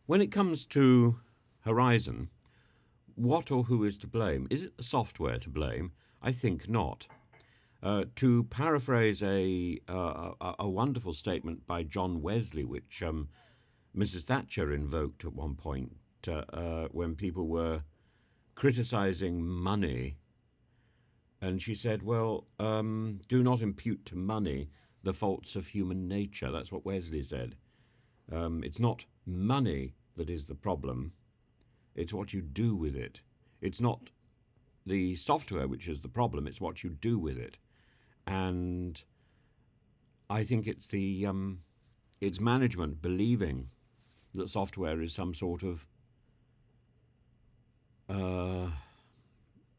When it comes to Horizon, what or who is to blame? Is it the software to blame? I think not. To paraphrase a wonderful statement by John Wesley, which Mrs. Thatcher invoked at one point when people were criticizing money, and she said, "Well, do not impute to money the faults of human nature." That's what Wesley said. It's not money that is the problem; it's what you do with it. It's not the software which is the problem; it's what you do with it. And I think it's management believing that software is some sort of uh,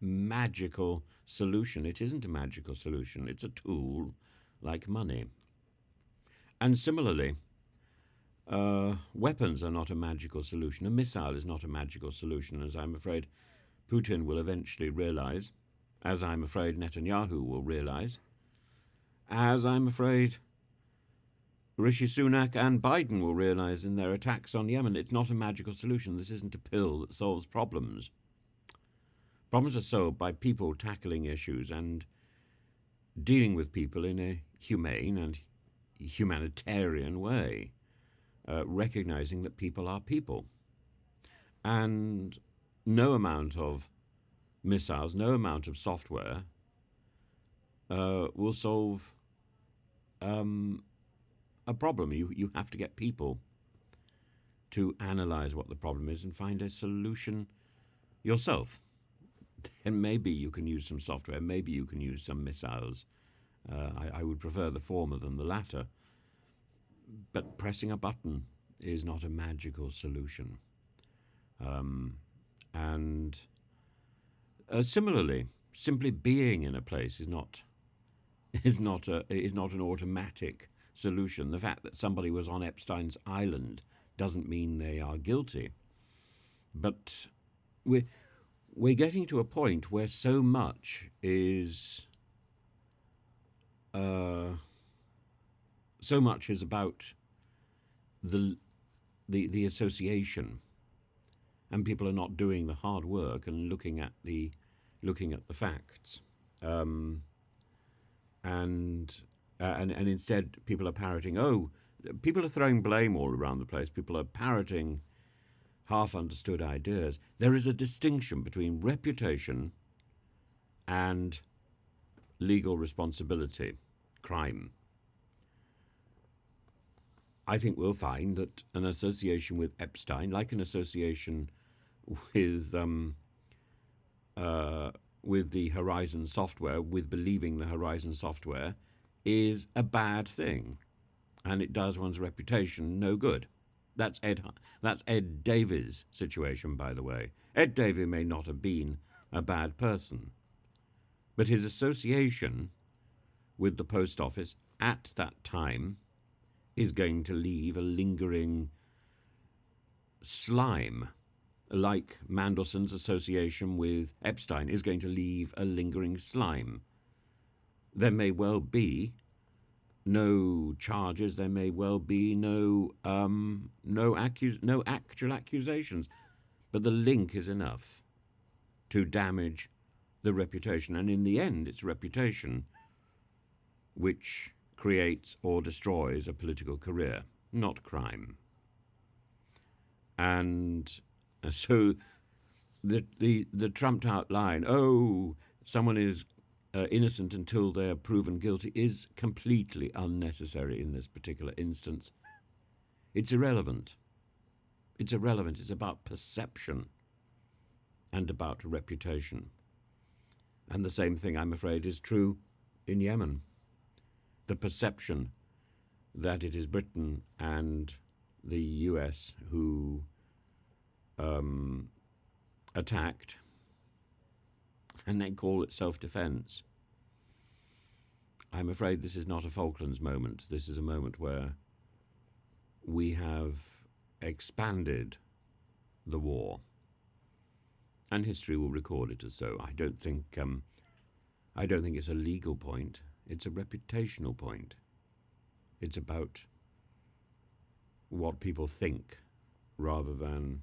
magical solution. It isn't a magical solution. It's a tool like money. And similarly, weapons are not a magical solution. A missile is not a magical solution, as I'm afraid Putin will eventually realize, as I'm afraid Netanyahu will realize, as I'm afraid Rishi Sunak and Biden will realize in their attacks on Yemen. It's not a magical solution. This isn't a pill that solves problems. Problems are solved by people tackling issues and dealing with people in a humane and humanitarian way, recognizing that people are people. And no amount of missiles, no amount of software will solve a problem. You have to get people to analyze what the problem is and find a solution yourself. And maybe you can use some software, maybe you can use some missiles. I would prefer the former than the latter. But pressing a button is not a magical solution. And similarly, simply being in a place is not an automatic solution. The fact that somebody was on Epstein's island doesn't mean they are guilty. But we're getting to a point where so much is about the association, and people are not doing the hard work and looking at the facts, and instead people are parroting. Oh, people are throwing blame all around the place. People are parroting half understood ideas. There is a distinction between reputation and legal responsibility, crime. I think we'll find that an association with Epstein, like an association with the Horizon software, with believing the Horizon software, is a bad thing, and it does one's reputation no good. That's Ed Davies' situation, by the way. Ed Davies may not have been a bad person, but his association with the post office at that time is going to leave a lingering slime, like Mandelson's association with Epstein is going to leave a lingering slime. There may well be no charges. There may well be no actual accusations, but the link is enough to damage the reputation, and in the end, it's reputation which creates or destroys a political career, not crime. And so the trumped out line, "Oh, someone is innocent until they're proven guilty," is completely unnecessary in this particular instance. It's irrelevant. It's irrelevant. It's about perception and about reputation. And the same thing, I'm afraid, is true in Yemen. The perception that it is Britain and the US who attacked, and they call it self-defense. I'm afraid this is not a Falklands moment. This is a moment where we have expanded the war, and history will record it as so. I don't think it's a legal point. It's a reputational point. It's about what people think rather than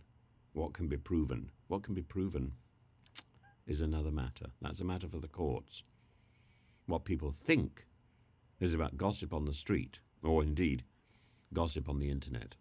what can be proven. What can be proven is another matter. That's a matter for the courts. What people think is about gossip on the street, or indeed gossip on the internet.